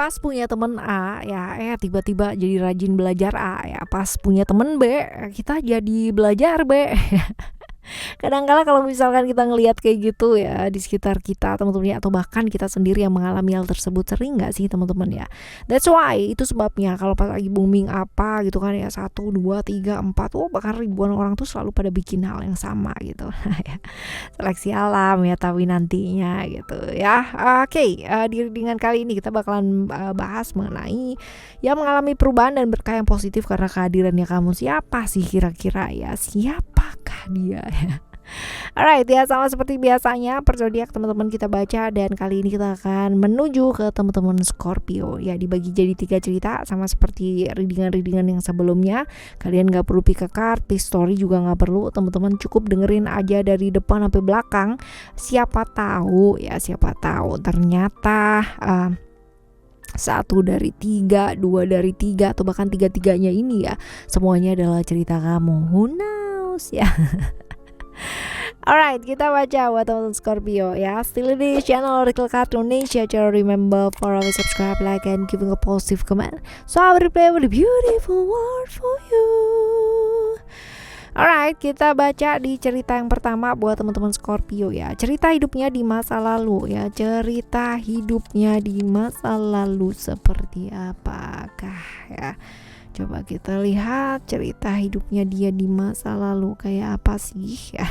pas punya temen A ya, tiba-tiba jadi rajin belajar A ya, pas punya temen B kita jadi belajar B. Kadang-kala kalau misalkan kita ngelihat kayak gitu ya di sekitar kita teman-teman ya, atau bahkan kita sendiri yang mengalami hal tersebut, sering nggak sih teman-teman ya? That's why itu sebabnya kalau pas lagi booming apa gitu kan ya, 1, 2, 3, 4, bahkan ribuan orang tuh selalu pada bikin hal yang sama gitu. Ya, seleksi alam ya, tapi nantinya gitu ya. Oke, di readingan kali ini kita bakalan bahas mengenai yang mengalami perubahan dan berkah yang positif karena kehadirannya kamu. Siapa sih kira-kira ya? Siapakah dia ya? Alright ya, sama seperti biasanya per zodiak teman-teman kita baca, dan kali ini kita akan menuju ke teman-teman Scorpio ya, dibagi jadi 3 cerita sama seperti readingan-readingan yang sebelumnya. Kalian gak perlu pick a card, pick story juga gak perlu, teman-teman cukup dengerin aja dari depan sampai belakang. Siapa tahu ternyata 1 dari 3, 2 dari 3, atau bahkan 3-3-nya ini ya semuanya adalah cerita kamu. Who knows ya. Alright, kita baca buat teman-teman Scorpio ya. Still di channel Oracle Card Indonesia. Jangan remember for always subscribe, like, and giving a positive comment, so I will play with a beautiful word for you. Alright, kita baca di cerita yang pertama buat teman-teman Scorpio ya. Cerita hidupnya di masa lalu ya. Cerita hidupnya di masa lalu seperti apakah ya? Coba kita lihat cerita hidupnya dia di masa lalu kayak apa sih ya.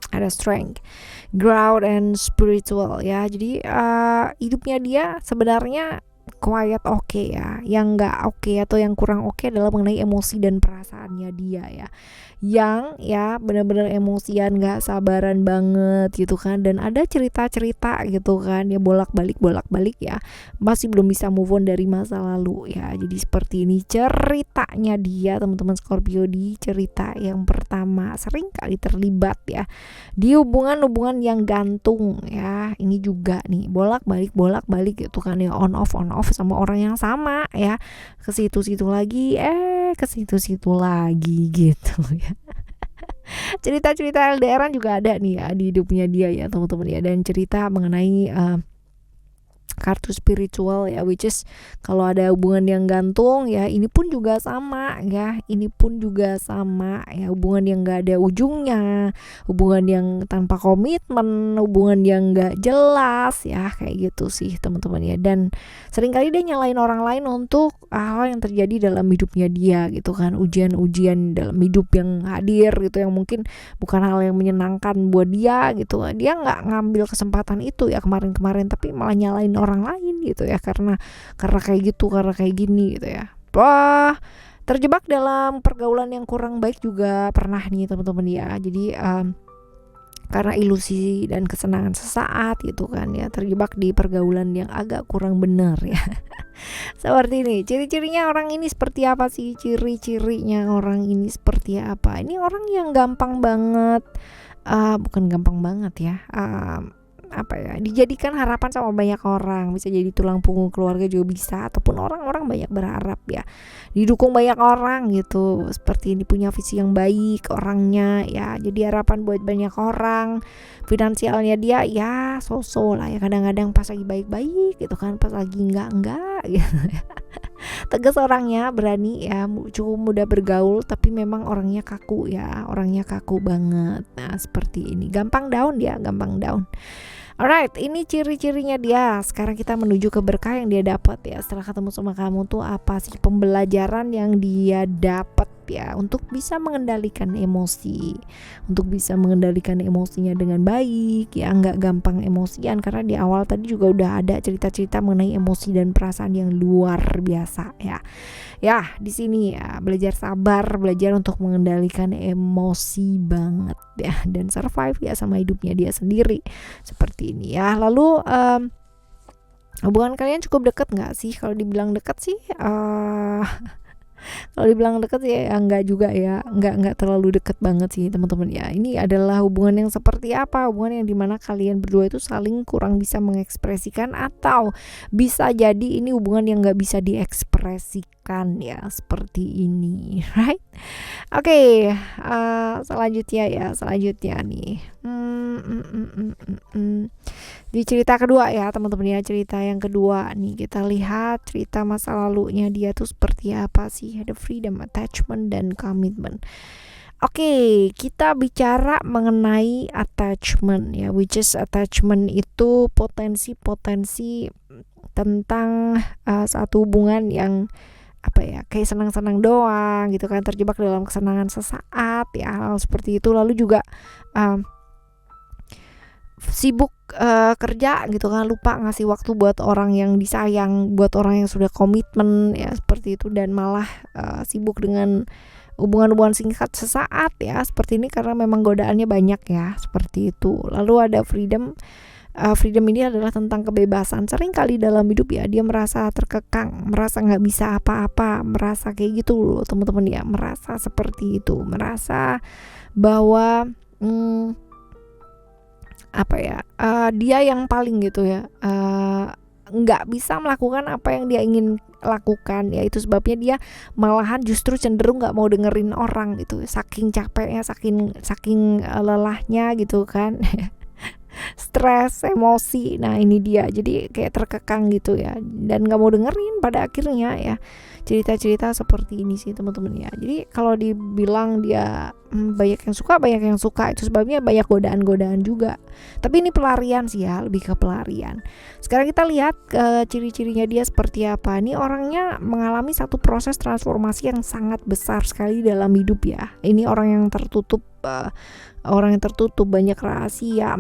Ada strength, growth, and spiritual ya. Jadi hidupnya dia sebenarnya quiet oke ya. Yang nggak oke atau yang kurang oke adalah mengenai emosi dan perasaannya dia ya. Yang ya benar-benar emosian, nggak sabaran banget gitu kan. Dan ada cerita-cerita gitu kan ya, bolak-balik ya, masih belum bisa move on dari masa lalu ya. Jadi seperti ini ceritanya dia teman-teman Scorpio di cerita yang pertama. Sering kali terlibat ya di hubungan yang gantung ya. Ini juga nih bolak-balik gitu kan ya, on off sama orang yang sama ya, ke situ-situ lagi ke situ-situ lagi gitu ya. Cerita-cerita LDRan juga ada nih ya di hidupnya dia ya teman-teman ya, dan cerita mengenai kartu spiritual ya, which is kalau ada hubungan yang gantung ya, ini pun juga sama ya, hubungan yang gak ada ujungnya, hubungan yang tanpa komitmen, hubungan yang gak jelas ya, kayak gitu sih teman-teman ya. Dan seringkali dia nyalain orang lain untuk hal yang terjadi dalam hidupnya dia gitu kan, ujian-ujian dalam hidup yang hadir gitu, yang mungkin bukan hal yang menyenangkan buat dia gitu. Dia gak ngambil kesempatan itu ya kemarin-kemarin, tapi malah nyalain orang lain gitu ya, karena kayak gitu, karena kayak gini gitu ya. Wah, terjebak dalam pergaulan yang kurang baik juga pernah nih teman-teman ya. Jadi karena ilusi dan kesenangan sesaat gitu kan ya, terjebak di pergaulan yang agak kurang benar ya. Seperti ini, ciri-cirinya orang ini seperti apa sih? Ciri-cirinya orang ini seperti apa? Ini orang yang gampang banget, bukan gampang banget ya, dijadikan harapan sama banyak orang, bisa jadi tulang punggung keluarga juga bisa, ataupun orang-orang banyak berharap ya, didukung banyak orang gitu. Seperti ini, punya visi yang baik orangnya ya, jadi harapan buat banyak orang. Finansialnya dia ya so-so lah ya, kadang-kadang pas lagi baik-baik gitu kan, pas lagi enggak gitu ya. Tegas orangnya, berani ya, cukup mudah bergaul, tapi memang orangnya kaku banget. Nah seperti ini, gampang down. Alright, ini ciri-cirinya dia. Sekarang kita menuju ke berkah yang dia dapat ya setelah ketemu sama kamu tuh apa sih pembelajaran yang dia dapat ya, untuk bisa mengendalikan emosi, untuk bisa mengendalikan emosinya dengan baik ya, nggak gampang emosian, karena di awal tadi juga udah ada cerita-cerita mengenai emosi dan perasaan yang luar biasa ya. Ya, di sini ya belajar sabar, belajar untuk mengendalikan emosi banget ya, dan survive ya sama hidupnya dia sendiri. Seperti ini ya. Lalu hubungan kalian cukup dekat nggak sih? Kalau dibilang dekat sih kalau dibilang deket ya enggak juga ya, enggak terlalu deket banget sih teman-teman ya. Ini adalah hubungan yang seperti apa? Hubungan yang dimana kalian berdua itu saling kurang bisa mengekspresikan, atau bisa jadi ini hubungan yang enggak bisa diekspresikan ya, seperti ini, right? Oke, selanjutnya nih Di cerita kedua ya teman-teman ya, cerita yang kedua nih kita lihat cerita masa lalunya dia tuh seperti apa sih. Ada freedom, attachment, dan commitment. Oke, kita bicara mengenai attachment ya, which is attachment itu potensi-potensi tentang satu hubungan yang apa ya, kayak senang-senang doang gitu kan, terjebak dalam kesenangan sesaat ya, hal seperti itu. Lalu juga sibuk kerja gitu kan, lupa ngasih waktu buat orang yang disayang, buat orang yang sudah komitmen ya, seperti itu. Dan malah sibuk dengan hubungan-hubungan singkat sesaat ya, seperti ini, karena memang godaannya banyak ya, seperti itu. Lalu ada freedom. Freedom ini adalah tentang kebebasan. Sering kali dalam hidup ya dia merasa terkekang, merasa nggak bisa apa-apa, merasa kayak gitu loh teman-teman ya, merasa seperti itu, merasa bahwa dia yang paling gitu ya, nggak bisa melakukan apa yang dia ingin lakukan ya. Itu sebabnya dia malahan justru cenderung nggak mau dengerin orang gitu, saking capeknya, saking lelahnya gitu kan. Stres, emosi. Nah ini dia, jadi kayak terkekang gitu ya, dan nggak mau dengerin pada akhirnya ya. Cerita-cerita seperti ini sih teman-teman ya. Jadi kalau dibilang dia banyak yang suka, itu sebabnya banyak godaan-godaan juga. Tapi ini pelarian sih ya, lebih ke pelarian. Sekarang kita lihat ciri-cirinya dia seperti apa. Ini orangnya mengalami satu proses transformasi yang sangat besar sekali dalam hidup ya. Ini orang yang tertutup, banyak rahasia,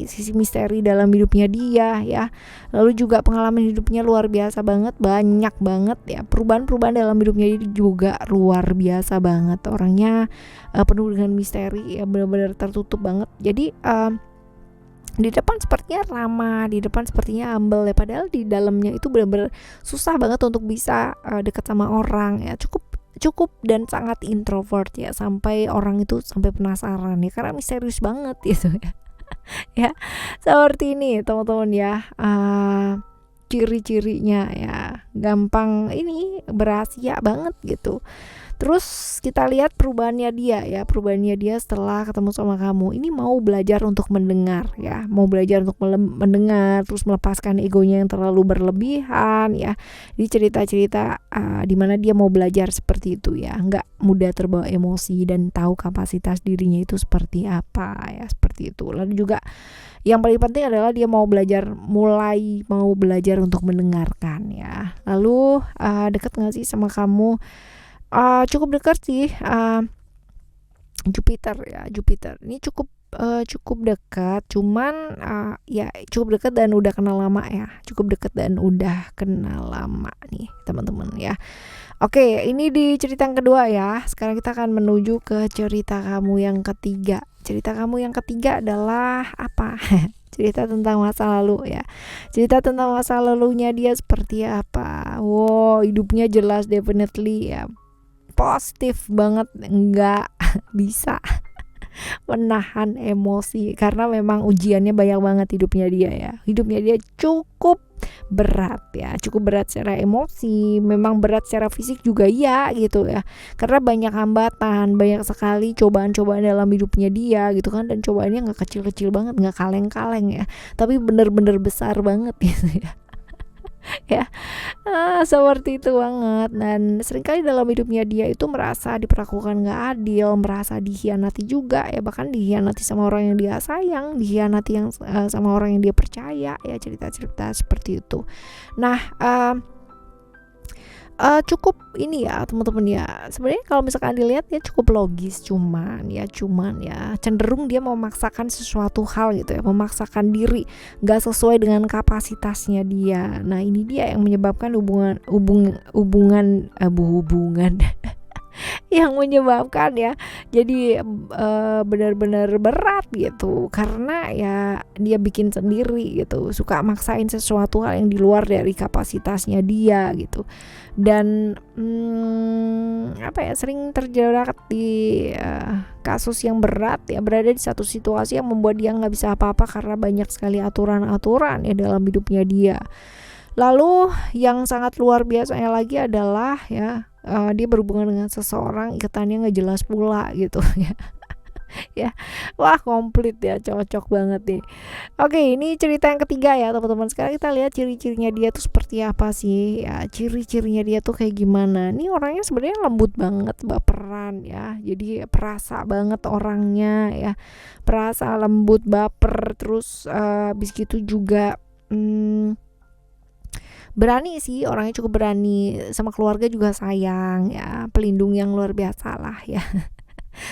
sisi misteri dalam hidupnya dia ya. Lalu juga pengalaman hidupnya luar biasa banget, banyak banget ya. Perubahan dalam hidupnya dia juga luar biasa banget. Orangnya penuh dengan misteri ya, benar-benar tertutup banget. Jadi di depan sepertinya ramah, di depan sepertinya humble ya, padahal di dalamnya itu benar-benar susah banget untuk bisa dekat sama orang ya. Cukup dan sangat introvert ya, sampai orang itu sampai penasaran ya, karena misterius banget gitu ya. Ya seperti ini teman-teman ya, ciri-cirinya ya, gampang ini berasia banget gitu. Terus kita lihat perubahannya dia setelah ketemu sama kamu. Ini mau belajar untuk mendengar ya, mau belajar untuk mendengar, terus melepaskan egonya yang terlalu berlebihan ya. Di cerita-cerita di mana dia mau belajar seperti itu ya, nggak mudah terbawa emosi dan tahu kapasitas dirinya itu seperti apa ya, seperti itu. Lalu juga yang paling penting adalah dia mau belajar untuk mendengarkan ya. Lalu dekat nggak sih sama kamu? Cukup dekat sih. Jupiter ini cukup dekat, cuman ya cukup dekat dan udah kenal lama nih teman-teman ya. Oke, ini di cerita yang kedua ya. Sekarang kita akan menuju ke cerita kamu yang ketiga. Cerita kamu yang ketiga adalah apa? Cerita tentang masa lalu ya. Cerita tentang masa lalunya dia seperti apa? Wow, hidupnya jelas definitely ya, positif banget, nggak bisa menahan emosi karena memang ujiannya banyak banget hidupnya dia cukup berat secara emosi, memang berat secara fisik juga ya gitu ya, karena banyak hambatan, banyak sekali cobaan-cobaan dalam hidupnya dia gitu kan. Dan cobaannya nggak kecil-kecil banget, nggak kaleng-kaleng ya, tapi bener-bener besar banget gitu ya. Ya seperti itu banget. Dan seringkali dalam hidupnya dia itu merasa diperlakukan gak adil, merasa dikhianati juga ya, bahkan dikhianati sama orang yang dia sayang, dikhianati sama orang yang dia percaya ya, cerita-cerita seperti itu. Nah cukup ini ya teman-teman ya, sebenarnya kalau misalkan dilihat ya cukup logis, cuman ya cenderung dia memaksakan sesuatu hal gitu ya, memaksakan diri nggak sesuai dengan kapasitasnya dia. Nah ini dia yang menyebabkan hubungan yang menyebabkan ya jadi benar-benar berat gitu, karena ya dia bikin sendiri gitu, suka maksain sesuatu hal yang di luar dari kapasitasnya dia gitu. Dan sering terjerat di kasus yang berat ya, berada di satu situasi yang membuat dia nggak bisa apa-apa karena banyak sekali aturan-aturan ya dalam hidupnya dia. Lalu yang sangat luar biasanya lagi adalah ya dia berhubungan dengan seseorang, ikatannya nggak jelas pula gitu ya. Ya, wah komplit ya, cocok banget nih. Oke, ini cerita yang ketiga ya teman-teman. Sekarang kita lihat ciri-cirinya dia tuh seperti apa sih ya, ciri-cirinya dia tuh kayak gimana. Ini orangnya sebenarnya lembut banget, baperan ya, jadi perasa banget orangnya ya, perasa, lembut, baper. Terus habis gitu juga berani sih, orangnya cukup berani, sama keluarga juga sayang ya, pelindung yang luar biasa lah ya.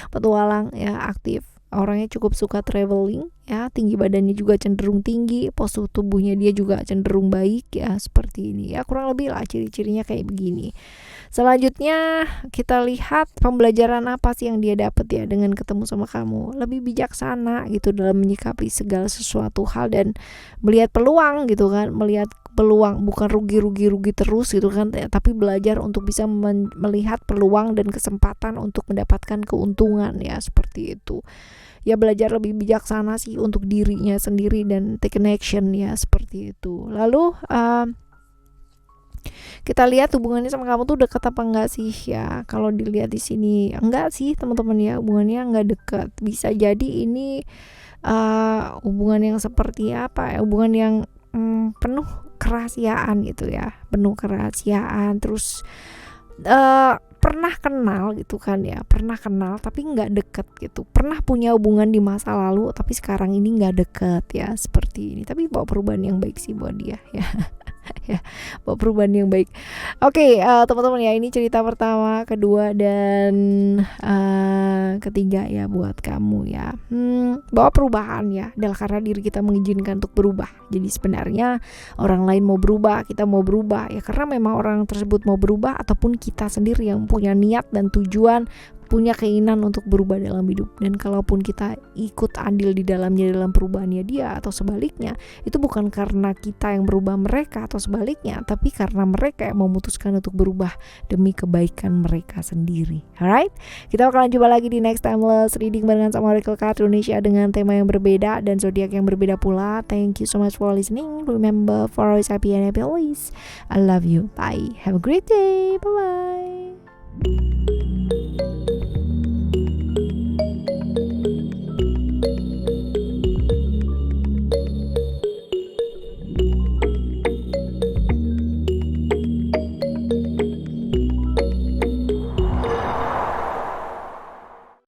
Petualang ya, aktif, orangnya cukup suka traveling ya, tinggi badannya juga cenderung tinggi, postur tubuhnya dia juga cenderung baik ya, seperti ini ya, kurang lebih lah ciri-cirinya kayak begini. Selanjutnya kita lihat pembelajaran apa sih yang dia dapat ya dengan ketemu sama kamu. Lebih bijaksana gitu dalam menyikapi segala sesuatu hal dan melihat peluang gitu kan, melihat peluang, bukan rugi terus gitu kan, tapi belajar untuk bisa melihat peluang dan kesempatan untuk mendapatkan keuntungan ya, seperti itu ya. Belajar lebih bijaksana sih untuk dirinya sendiri dan take an action ya, seperti itu. Lalu kita lihat hubungannya sama kamu tuh dekat apa enggak sih ya. Kalau dilihat di sini enggak sih teman-teman ya, hubungannya enggak dekat. Bisa jadi ini hubungan yang seperti apa ya, hubungan yang penuh kerahasiaan gitu ya, penuh kerahasiaan. Terus pernah kenal gitu kan ya, pernah kenal tapi nggak deket gitu, pernah punya hubungan di masa lalu tapi sekarang ini nggak deket ya, seperti ini. Tapi bawa perubahan yang baik sih buat dia ya. Ya, bawa perubahan yang baik. Oke, teman-teman ya, ini cerita pertama, kedua, dan ketiga ya buat kamu ya. Bawa perubahan ya, adalah karena diri kita mengizinkan untuk berubah. Jadi sebenarnya orang lain mau berubah, kita mau berubah ya karena memang orang tersebut mau berubah, ataupun kita sendiri yang punya niat dan tujuan, punya keinginan untuk berubah dalam hidup. Dan kalaupun kita ikut andil di dalamnya, dalam perubahannya dia atau sebaliknya, itu bukan karena kita yang berubah mereka atau sebaliknya, tapi karena mereka yang memutuskan untuk berubah demi kebaikan mereka sendiri. Alright, kita bakalan jumpa lagi di next timeless reading barengan sama Oracle Card Indonesia dengan tema yang berbeda dan zodiak yang berbeda pula. Thank you so much for listening. Remember, for always happy and happy always. I love you. Bye. Have a great day. Bye bye.